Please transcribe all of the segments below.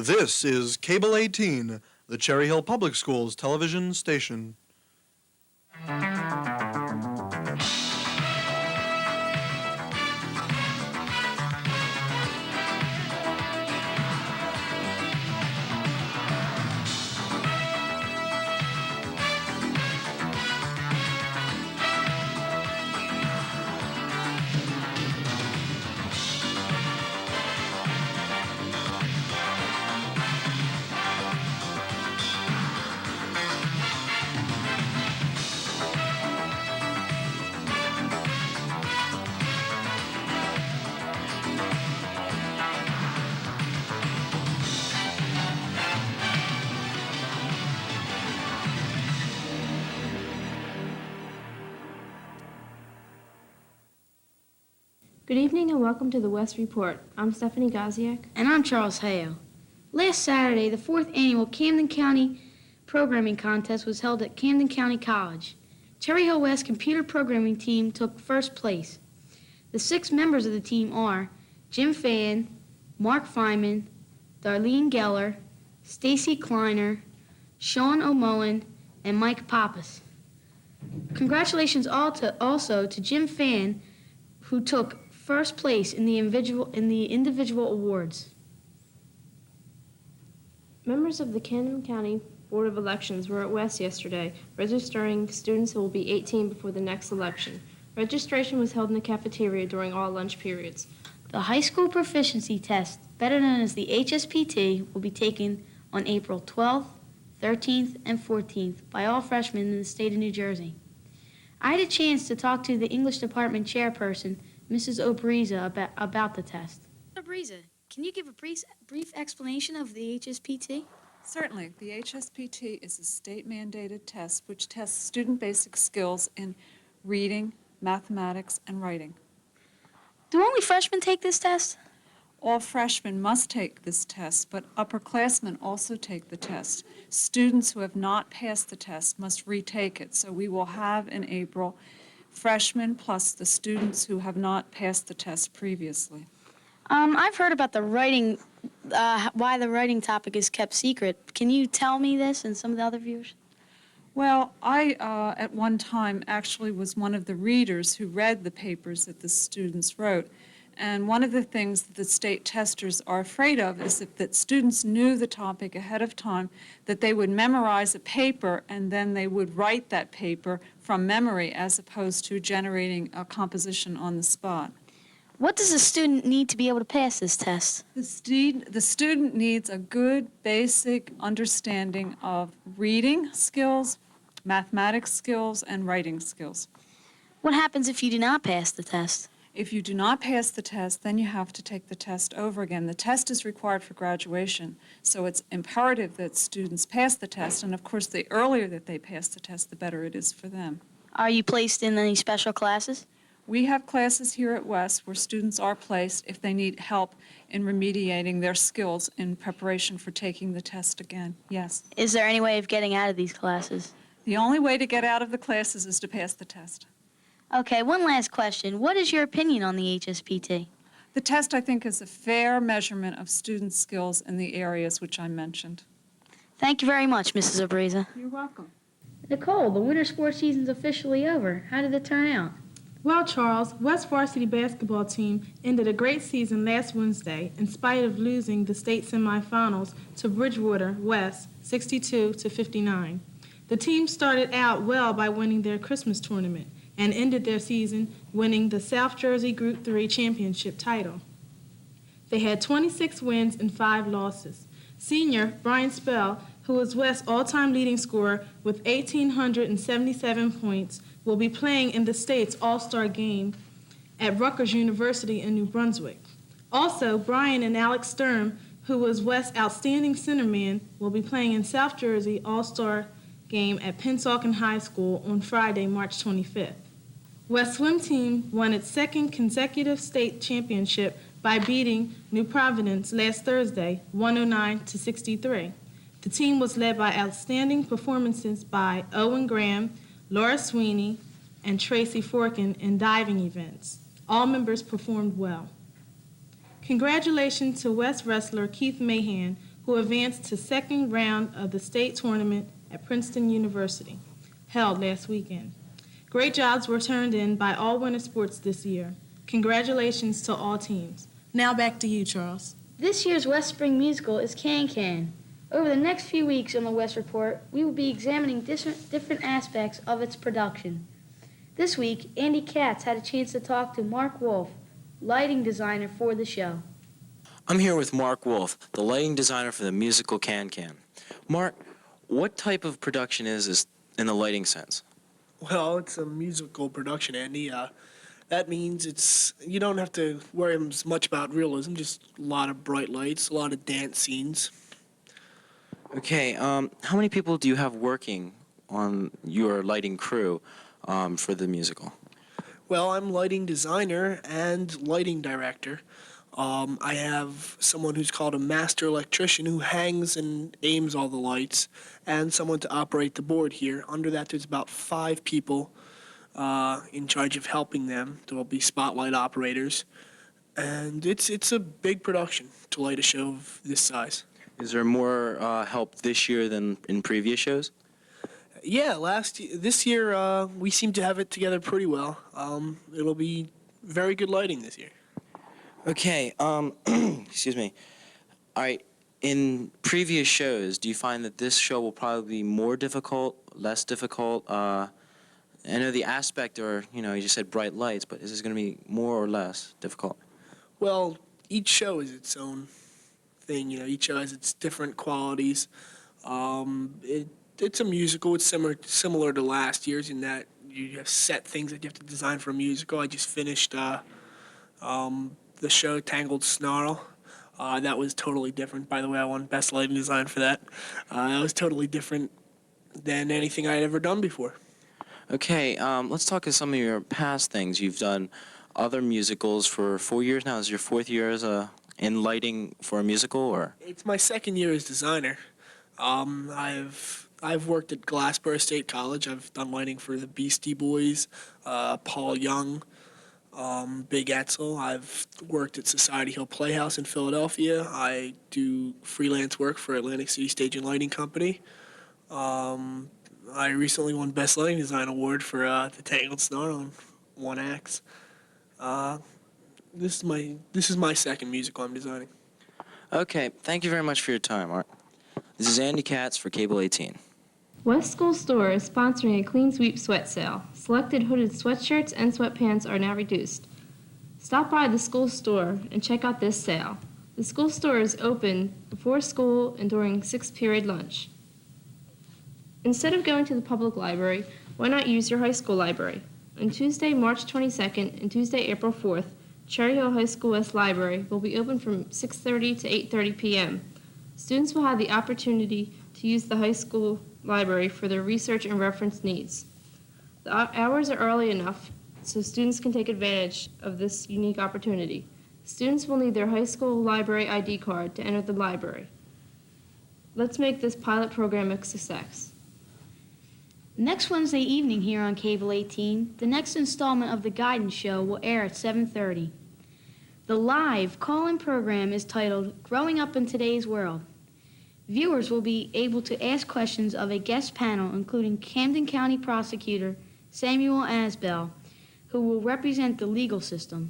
This is Cable 18, the Cherry Hill Public Schools television station. Good evening and welcome to the West Report. I'm Stephanie Gaziak. And I'm Charles Hayo. Last Saturday, the 4th annual Camden County Programming Contest was held at Camden County College. Cherry Hill West computer programming team took first place. The 6 members of the team are Jim Fan, Mark Feynman, Darlene Geller, Stacy Kleiner, Sean O'Mullen, and Mike Pappas. Congratulations also to Jim Fan, who took first place in the individual awards. Members of the Camden County Board of Elections were at West yesterday, registering students who will be 18 before the next election. Registration was held in the cafeteria during all lunch periods. The high school proficiency test, better known as the HSPT, will be taken on April 12th, 13th, and 14th by all freshmen in the state of New Jersey. I had a chance to talk to the English department chairperson, Mrs. Obriza, about the test. Obriza, can you give a brief explanation of the HSPT? Certainly. The HSPT is a state-mandated test which tests student basic skills in reading, mathematics, and writing. Do only freshmen take this test? All freshmen must take this test, but upperclassmen also take the test. Students who have not passed the test must retake it, so we will have in April freshmen plus the students who have not passed the test previously. I've heard about the writing, why the writing topic is kept secret. Can you tell me this and some of the other viewers? Well, I, at one time, actually was one of the readers who read the papers that the students wrote. And one of the things that the state testers are afraid of is that students knew the topic ahead of time, that they would memorize a paper and then they would write that paper from memory as opposed to generating a composition on the spot. What does a student need to be able to pass this test? The student needs a good basic understanding of reading skills, mathematics skills, and writing skills. What happens if you do not pass the test? If you do not pass the test, then you have to take the test over again. The test is required for graduation, so it's imperative that students pass the test, and of course the earlier that they pass the test, the better it is for them. Are you placed in any special classes? We have classes here at West where students are placed if they need help in remediating their skills in preparation for taking the test again, yes. Is there any way of getting out of these classes? The only way to get out of the classes is to pass the test. Okay, one last question. What is your opinion on the HSPT? The test, I think, is a fair measurement of student skills in the areas which I mentioned. Thank you very much, Mrs. Obriza. You're welcome. Nicole, the winter sports season's officially over. How did it turn out? Well, Charles, West varsity basketball team ended a great season last Wednesday in spite of losing the state semifinals to Bridgewater West 62-59. The team started out well by winning their Christmas tournament and ended their season winning the South Jersey Group 3 championship title. They had 26 wins and 5 losses. Senior Brian Spell, who is West's all-time leading scorer with 1,877 points, will be playing in the state's All-Star game at Rutgers University in New Brunswick. Also, Brian and Alex Sturm, who was West's outstanding centerman, will be playing in South Jersey All-Star game at Pennsauken High School on Friday, March 25th. West swim team won its 2nd consecutive state championship by beating New Providence last Thursday, 109-63. The team was led by outstanding performances by Owen Graham, Laura Sweeney, and Tracy Forkin in diving events. All members performed well. Congratulations to West wrestler Keith Mahan, who who advanced to second round of the state tournament at Princeton University, held last weekend. Great jobs were turned in by all winter sports this year. Congratulations to all teams. Now back to you, Charles. This year's West Spring musical is Can Can. Over the next few weeks on the West Report, we will be examining different aspects of its production. This week, Andy Katz had a chance to talk to Mark Wolf, lighting designer for the show. I'm here with Mark Wolf, the lighting designer for the musical Can Can. Mark, what type of production is this in the lighting sense? Well, it's a musical production, Andy. That means you don't have to worry as much about realism, just a lot of bright lights, a lot of dance scenes. Okay, how many people do you have working on your lighting crew for the musical? Well, I'm lighting designer and lighting director. I have someone who's called a master electrician who hangs and aims all the lights, and someone to operate the board here. Under that, there's about 5 people in charge of helping them. There will be spotlight operators, and it's a big production to light a show of this size. Is there more help this year than in previous shows? Yeah, this year we seem to have it together pretty well. It'll be very good lighting this year. Okay, excuse me. All right, in previous shows, do you find that this show will probably be more difficult, less difficult? I know the aspect, or, you just said bright lights, but is this going to be more or less difficult? Well, each show is its own thing. Each show has its different qualities. It's a musical. It's similar to last year's in that you have set things that you have to design for a musical. I just finished the show Tangled Snarl. That was totally different. By the way, I won Best Lighting Design for that. That was totally different than anything I had ever done before. Okay, let's talk about some of your past things. You've done other musicals for 4 years now. Is your 4th year as in lighting for a musical, or? It's my 2nd year as designer. I've worked at Glassboro State College. I've done lighting for the Beastie Boys, Paul Young, Big Etzel. I've worked at Society Hill Playhouse in Philadelphia. I do freelance work for Atlantic City Stage and Lighting Company. I recently won Best Lighting Design Award for the Tangled Snarl on One Axe. This is my 2nd musical I'm designing. Okay, thank you very much for your time, Mark. This is Andy Katz for Cable 18. West School Store is sponsoring a clean sweep sweat sale. Selected hooded sweatshirts and sweatpants are now reduced. Stop by the school store and check out this sale. The school store is open before school and during 6th period lunch. Instead of going to the public library, why not use your high school library? On Tuesday, March 22nd and Tuesday, April 4th, Cherry Hill High School West Library will be open from 6:30 to 8:30 p.m. Students will have the opportunity to use the high school library for their research and reference needs. The hours are early enough so students can take advantage of this unique opportunity. Students will need their high school library ID card to enter the library. Let's make this pilot program a success. Next Wednesday evening here on Cable 18, the next installment of the Guidance Show will air at 7:30. The live call-in program is titled Growing Up in Today's World. Viewers will be able to ask questions of a guest panel including Camden County Prosecutor Samuel Asbell, who will represent the legal system.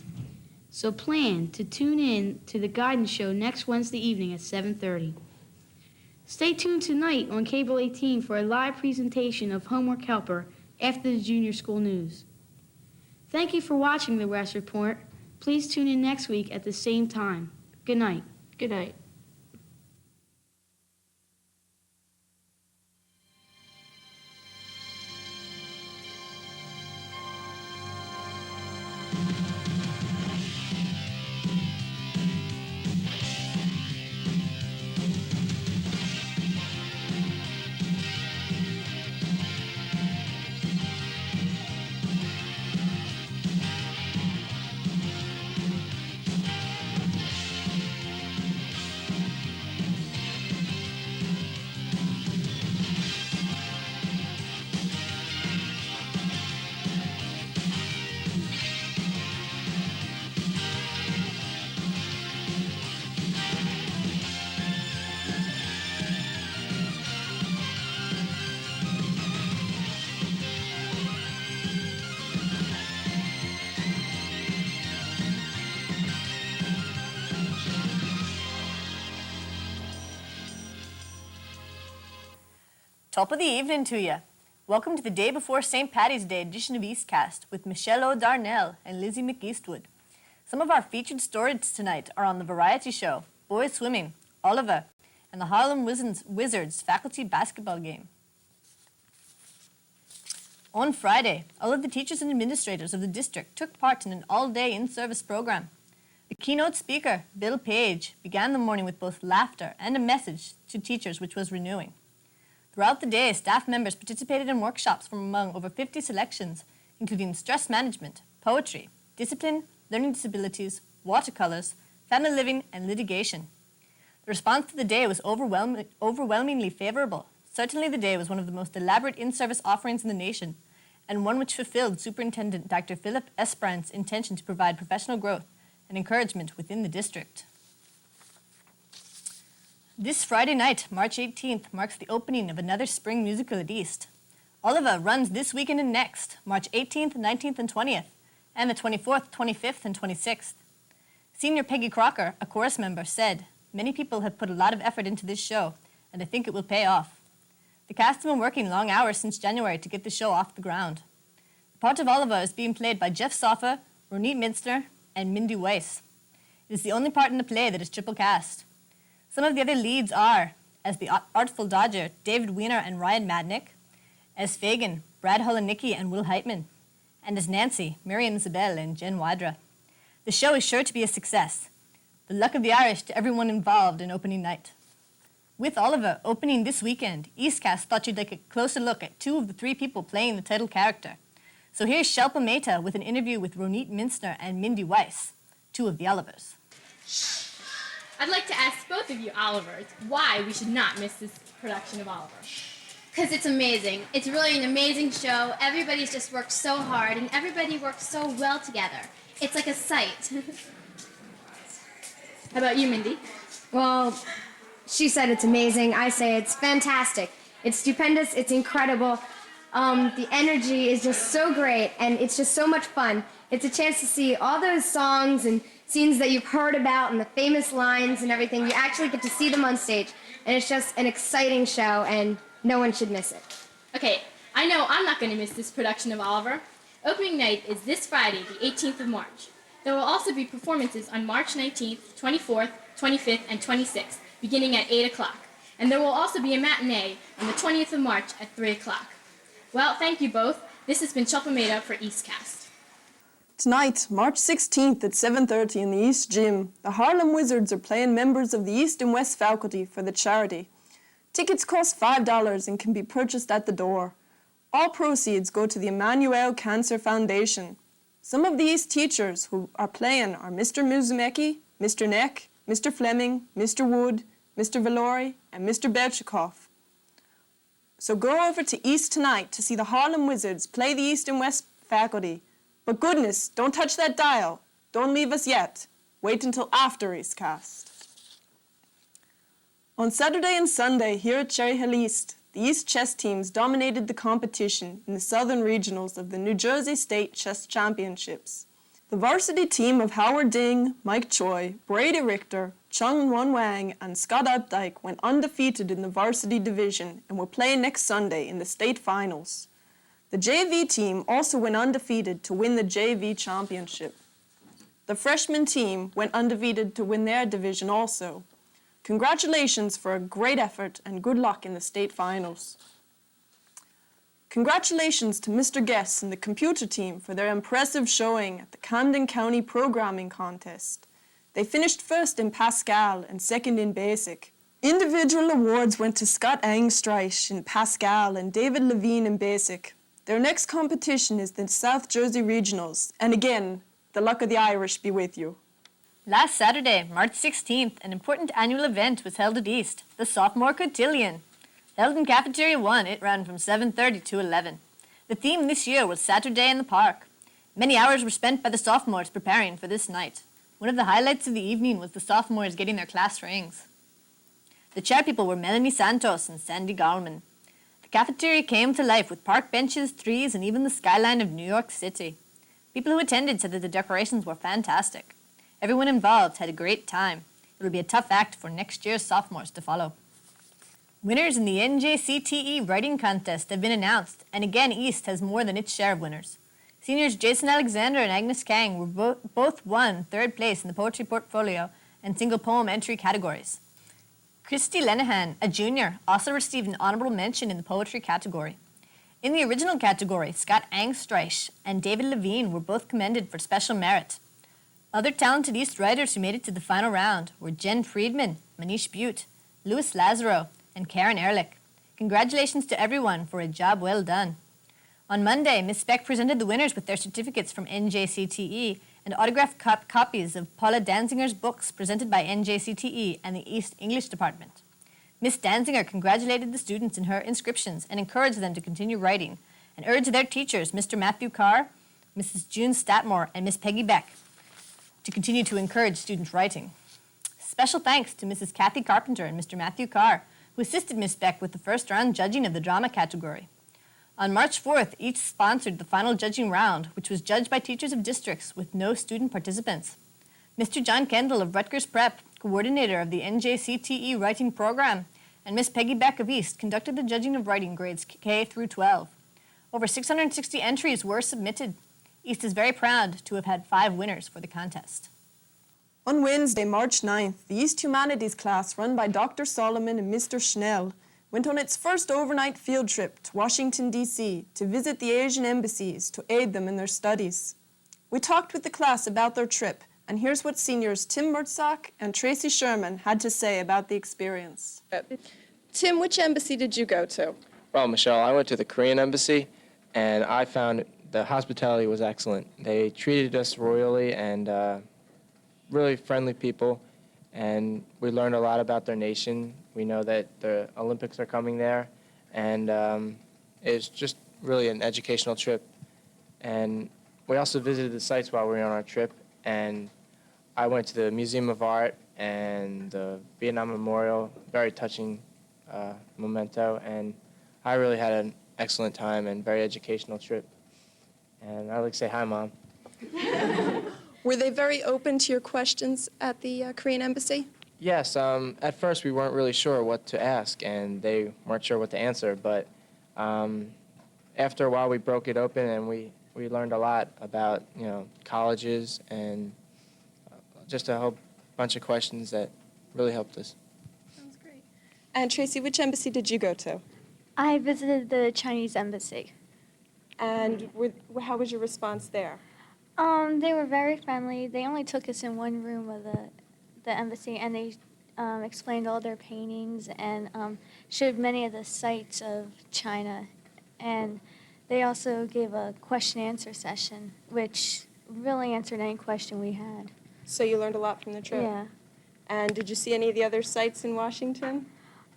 So plan to tune in to the Guidance Show next Wednesday evening at 7:30. Stay tuned tonight on Cable 18 for a live presentation of Homework Helper after the junior school news. Thank you for watching the West Report. Please tune in next week at the same time. Good night. Good night. Top of the evening to you. Welcome to the day before St. Patty's Day edition of EastCast with Michelle O'Darnell and Lizzie McEastwood. Some of our featured stories tonight are on the variety show, Boys Swimming, Oliver, and the Harlem Wizards faculty basketball game. On Friday, all of the teachers and administrators of the district took part in an all-day in-service program. The keynote speaker, Bill Page, began the morning with both laughter and a message to teachers which was renewing. Throughout the day, staff members participated in workshops from among over 50 selections, including stress management, poetry, discipline, learning disabilities, watercolors, family living, and litigation. The response to the day was overwhelmingly favorable. Certainly the day was one of the most elaborate in-service offerings in the nation, and one which fulfilled Superintendent Dr. Philip Esperant's intention to provide professional growth and encouragement within the district. This Friday night, March 18th, marks the opening of another spring musical at East. Oliver runs this weekend and next, March 18th, 19th, and 20th, and the 24th, 25th, and 26th. Senior Peggy Crocker, a chorus member, said, "Many people have put a lot of effort into this show, and I think it will pay off." The cast has been working long hours since January to get the show off the ground. The part of Oliver is being played by Jeff Soffa, Ronit Minster, and Mindy Weiss. It is the only part in the play that is triple cast. Some of the other leads are, as the Artful Dodger, David Weiner and Ryan Madnick, as Fagin, Brad Holonicki and Will Heitman, and as Nancy, Miriam Isabel and Jen Wydra. The show is sure to be a success. The luck of the Irish to everyone involved in opening night. With Oliver opening this weekend, EastCast thought you'd like a closer look at two of the three people playing the title character. So here's Shelpa Mehta with an interview with Ronit Minster and Mindy Weiss, two of the Olivers. I'd like to ask both of you Olivers why we should not miss this production of Oliver. Because it's amazing. It's really an amazing show. Everybody's just worked so hard, and everybody works so well together. It's like a sight. How about you, Mindy? Well, she said it's amazing. I say it's fantastic. It's stupendous. It's incredible. The energy is just so great, and it's just so much fun. It's a chance to see all those songs and scenes that you've heard about and the famous lines and everything. You actually get to see them on stage, and it's just an exciting show, and no one should miss it. Okay, I know I'm not going to miss this production of Oliver. Opening night is this Friday, the 18th of March. There will also be performances on March 19th, 24th, 25th, and 26th, beginning at 8 o'clock. And there will also be a matinee on the 20th of March at 3 o'clock. Well, thank you both. This has been Shelpa Mehta for EastCast. Tonight, March 16th at 7:30 in the East Gym, the Harlem Wizards are playing members of the East and West faculty for the charity. Tickets cost $5 and can be purchased at the door. All proceeds go to the Emmanuel Cancer Foundation. Some of the East teachers who are playing are Mr. Muzumeki, Mr. Neck, Mr. Fleming, Mr. Wood, Mr. Valori, and Mr. Belchikov. So go over to East tonight to see the Harlem Wizards play the East and West faculty. But goodness, don't touch that dial. Don't leave us yet. Wait until after EastCast. On Saturday and Sunday here at Cherry Hill East, the East chess teams dominated the competition in the Southern Regionals of the New Jersey State Chess Championships. The varsity team of Howard Ding, Mike Choi, Brady Richter, Chung Won Wang, and Scott Updike went undefeated in the varsity division and will play next Sunday in the state finals. The JV team also went undefeated to win the JV championship. The freshman team went undefeated to win their division also. Congratulations for a great effort and good luck in the state finals. Congratulations to Mr. Guess and the computer team for their impressive showing at the Camden County Programming Contest. They finished first in Pascal and second in Basic. Individual awards went to Scott Angstreich in Pascal and David Levine in Basic. Their next competition is the South Jersey Regionals, and again, the luck of the Irish be with you. Last Saturday, March 16th, an important annual event was held at East, the Sophomore Cotillion. Held in Cafeteria 1, it ran from 7:30 to 11. The theme this year was Saturday in the Park. Many hours were spent by the sophomores preparing for this night. One of the highlights of the evening was the sophomores getting their class rings. The chairpeople were Melanie Santos and Sandy Gallman. The cafeteria came to life with park benches, trees, and even the skyline of New York City. People who attended said that the decorations were fantastic. Everyone involved had a great time. It will be a tough act for next year's sophomores to follow. Winners in the NJCTE writing contest have been announced, and again East has more than its share of winners. Seniors Jason Alexander and Agnes Kang were both won third place in the poetry portfolio and single poem entry categories. Christy Lenehan, a junior, also received an honorable mention in the poetry category. In the original category, Scott Angstreich and David Levine were both commended for special merit. Other talented East writers who made it to the final round were Jen Friedman, Manish Butte, Louis Lazaro, and Karen Ehrlich. Congratulations to everyone for a job well done. On Monday, Ms. Beck presented the winners with their certificates from NJCTE and autographed copies of Paula Danzinger's books presented by NJCTE and the East English Department. Ms. Danzinger congratulated the students in her inscriptions and encouraged them to continue writing and urged their teachers, Mr. Matthew Carr, Mrs. June Statmore, and Ms. Peggy Beck, to continue to encourage student writing. Special thanks to Mrs. Kathy Carpenter and Mr. Matthew Carr, who assisted Ms. Beck with the first round judging of the drama category. On March 4th, each sponsored the final judging round, which was judged by teachers of districts with no student participants. Mr. John Kendall of Rutgers Prep, coordinator of the NJCTE writing program, and Miss Peggy Beck of East conducted the judging of writing grades K through 12. Over 660 entries were submitted. East is very proud to have had 5 winners for the contest. On Wednesday, March 9th, the East Humanities class run by Dr. Solomon and Mr. Schnell went on its first overnight field trip to Washington, D.C. to visit the Asian embassies to aid them in their studies. We talked with the class about their trip, and here's what seniors Tim Murtzak and Tracy Sherman had to say about the experience. Tim, which embassy did you go to? Well, Michelle, I went to the Korean embassy, and I found the hospitality was excellent. They treated us royally and really friendly people, and we learned a lot about their nation. We know that the Olympics are coming there, and it's just really an educational trip. And we also visited the sites while we were on our trip, and I went to the Museum of Art and the Vietnam Memorial, very touching memento, and I really had an excellent time and very educational trip. And I'd like to say hi, Mom. Were they very open to your questions at the Korean embassy? Yes, at first we weren't really sure what to ask, and they weren't sure what to answer, but after a while we broke it open and we learned a lot about, colleges and just a whole bunch of questions that really helped us. Sounds great. And Tracy, which embassy did you go to? I visited the Chinese embassy. And how was your response there? They were very friendly. They only took us in one room of the embassy, and they explained all their paintings and showed many of the sights of China. And they also gave a question-answer session, which really answered any question we had. So you learned a lot from the trip? Yeah. And did you see any of the other sites in Washington?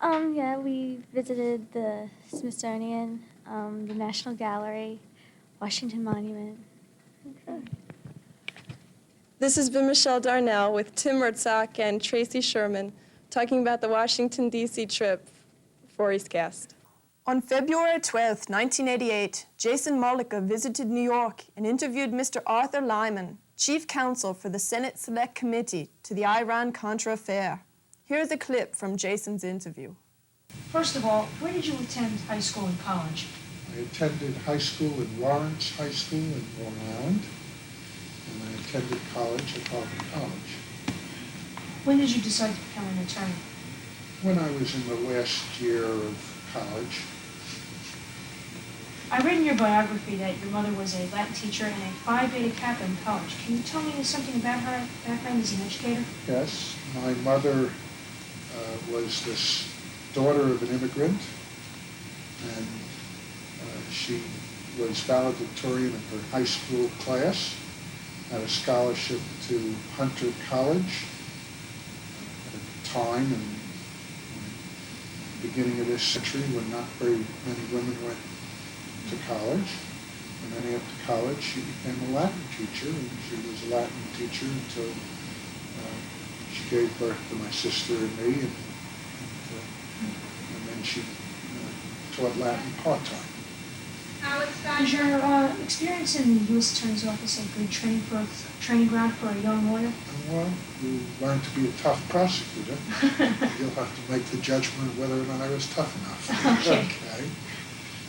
Yeah, we visited the Smithsonian, the National Gallery, Washington Monument. Okay. This has been Michelle Darnell with Tim Murtzak and Tracy Sherman talking about the Washington, D.C. trip for EastCast. On February 12, 1988, Jason Mollica visited New York and interviewed Mr. Arthur Lyman, Chief Counsel for the Senate Select Committee to the Iran-Contra affair. Here's a clip from Jason's interview. First of all, where did you attend high school and college? I attended high school in Lawrence High School in Long Island, and I attended college at Harvard College. When did you decide to become an attorney? When I was in the last year of college. I read in your biography that your mother was a Latin teacher and a Phi Beta Kappa in college. Can you tell me something about her background as an educator? Yes, my mother was this daughter of an immigrant, and she was valedictorian of her high school class, had a scholarship to Hunter College at a time in the beginning of this century when not very many women went to college. And then after college, she became a Latin teacher, and she was a Latin teacher until she gave birth to my sister and me, and then she taught Latin part-time. Is your experience in the U.S. Attorney's Office a good training ground for a young lawyer? Well, you learn to be a tough prosecutor. You'll have to make the judgment whether or not I was tough enough. Okay.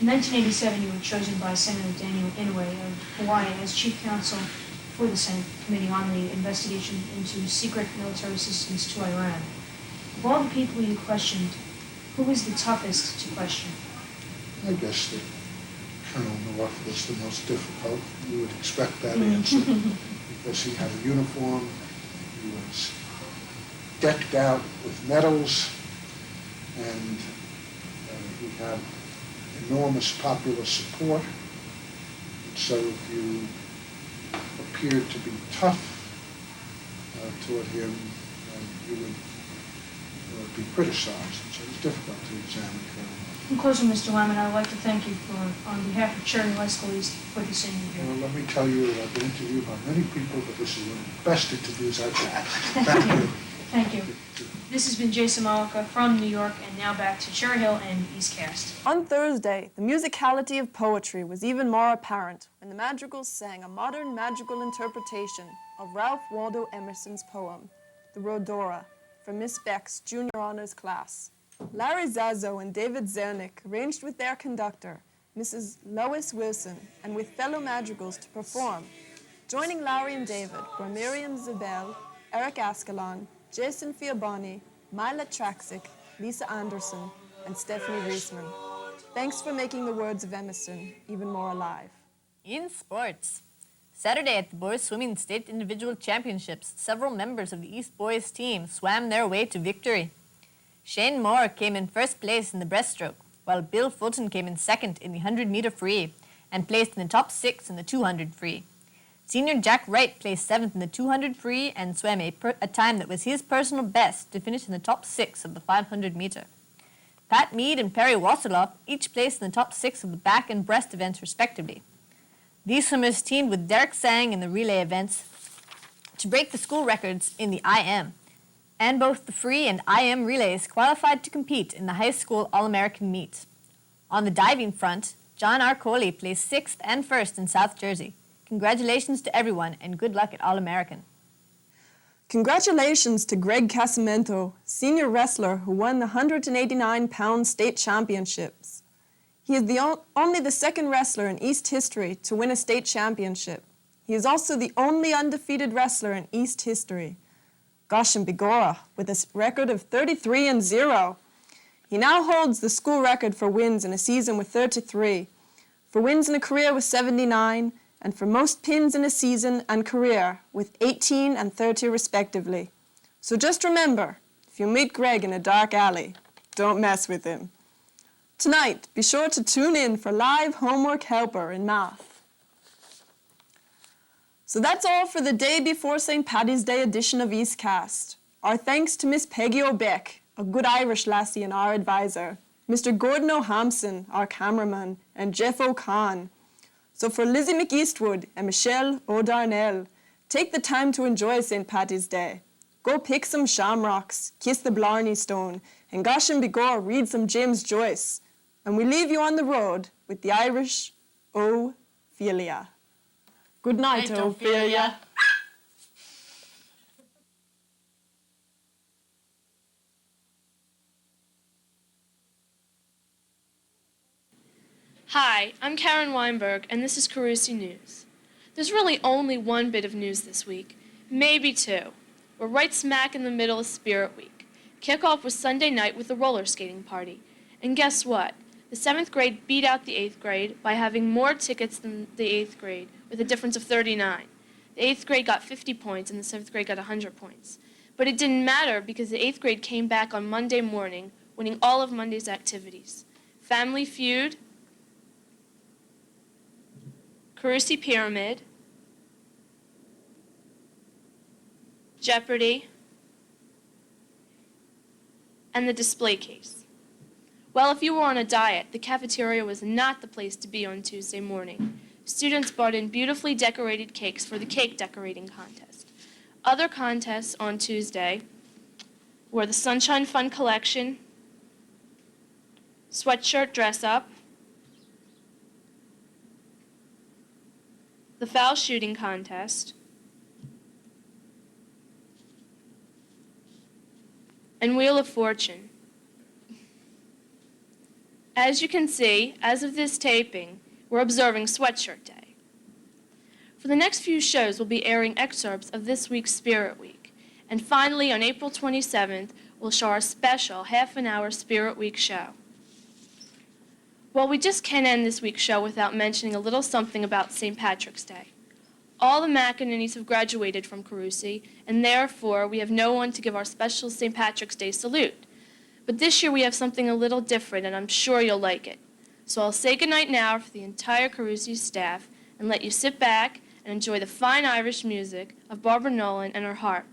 In 1987, you were chosen by Senator Daniel Inouye of Hawaii as chief counsel for the Senate Committee on the investigation into secret military assistance to Iran. Of all the people you questioned, who was the toughest to question? I guess that Colonel North was the most difficult. You would expect that answer because he had a uniform, he was decked out with medals, and he had enormous popular support. And so if you appeared to be tough toward him, you would be criticized. And so it was difficult to examine Colonel. In closing, Mr. Lyman, I would like to thank you on behalf of Cherry High School East for this interview. Well, let me tell you that I've been interviewed by many people, but this is one of the best interviews I've had. Thank you. Thank you. This has been Jason Malika from New York, and now back to Cherry Hill and EastCast. On Thursday, the musicality of poetry was even more apparent when the Madrigals sang a modern magical interpretation of Ralph Waldo Emerson's poem, The Rhodora, from Miss Beck's junior honors class. Larry Zazzo and David Zernick arranged with their conductor, Mrs. Lois Wilson, and with fellow madrigals to perform. Joining Larry and David were Miriam Zabel, Eric Ascalon, Jason Fiabani, Mila Traxic, Lisa Anderson, and Stephanie Reisman. Thanks for making the words of Emerson even more alive. In sports. Saturday at the Boys Swimming State Individual Championships, several members of the East Boys team swam their way to victory. Shane Moore came in first place in the breaststroke, while Bill Fulton came in second in the 100-meter free and placed in the top 6 in the 200 free. Senior Jack Wright placed 7th in the 200 free and swam a time that was his personal best to finish in the top 6 of the 500-meter. Pat Mead and Perry Wasserloff each placed in the top 6 of the back and breast events respectively. These swimmers teamed with Derek Sang in the relay events to break the school records in the IM. And both the free and IM relays qualified to compete in the high school All-American meet. On the diving front, John Arcoli placed 6th and 1st in South Jersey. Congratulations to everyone and good luck at All-American. Congratulations to Greg Casamento, senior wrestler who won the 189-pound state championships. He is only the second wrestler in East history to win a state championship. He is also the only undefeated wrestler in East history. Goshen Bigora, with a record of 33-0. He now holds the school record for wins in a season with 33, for wins in a career with 79, and for most pins in a season and career with 18 and 30 respectively. So just remember, if you meet Greg in a dark alley, don't mess with him. Tonight, be sure to tune in for live homework helper in math. So that's all for the day before St. Paddy's Day edition of EastCast. Our thanks to Miss Peggy O'Beck, a good Irish lassie and our advisor, Mr. Gordon O'Hampson, our cameraman, and Jeff O'Con. So for Lizzie McEastwood and Michelle O'Darnell, take the time to enjoy St. Paddy's Day. Go pick some shamrocks, kiss the Blarney Stone, and Goshen Bigor read some James Joyce. And we leave you on the road with the Irish Ophelia. Good night, Ophelia. Hi, I'm Karen Weinberg, and this is Carusi News. There's really only one bit of news this week, maybe two. We're right smack in the middle of Spirit Week. Kickoff was Sunday night with the roller skating party. And guess what? The 7th grade beat out the 8th grade by having more tickets than the 8th grade, with a difference of 39. The 8th grade got 50 points and the 7th grade got 100 points. But it didn't matter because the 8th grade came back on Monday morning, winning all of Monday's activities. Family Feud, Carusi Pyramid, Jeopardy, and the display case. Well, if you were on a diet, the cafeteria was not the place to be on Tuesday morning. Students brought in beautifully decorated cakes for the cake decorating contest. Other contests on Tuesday were the Sunshine Fun Collection, Sweatshirt Dress Up, the foul shooting contest, and Wheel of Fortune. As you can see, as of this taping, we're observing Sweatshirt Day. For the next few shows, we'll be airing excerpts of this week's Spirit Week. And finally, on April 27th, we'll show our special half-an-hour Spirit Week show. Well, we just can't end this week's show without mentioning a little something about St. Patrick's Day. All the McInernys have graduated from Carusi, and therefore we have no one to give our special St. Patrick's Day salute. But this year we have something a little different, and I'm sure you'll like it. So I'll say goodnight now for the entire Carusi staff and let you sit back and enjoy the fine Irish music of Barbara Nolan and her harp.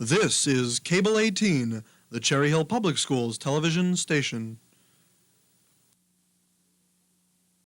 This is Cable 18, the Cherry Hill Public Schools television station.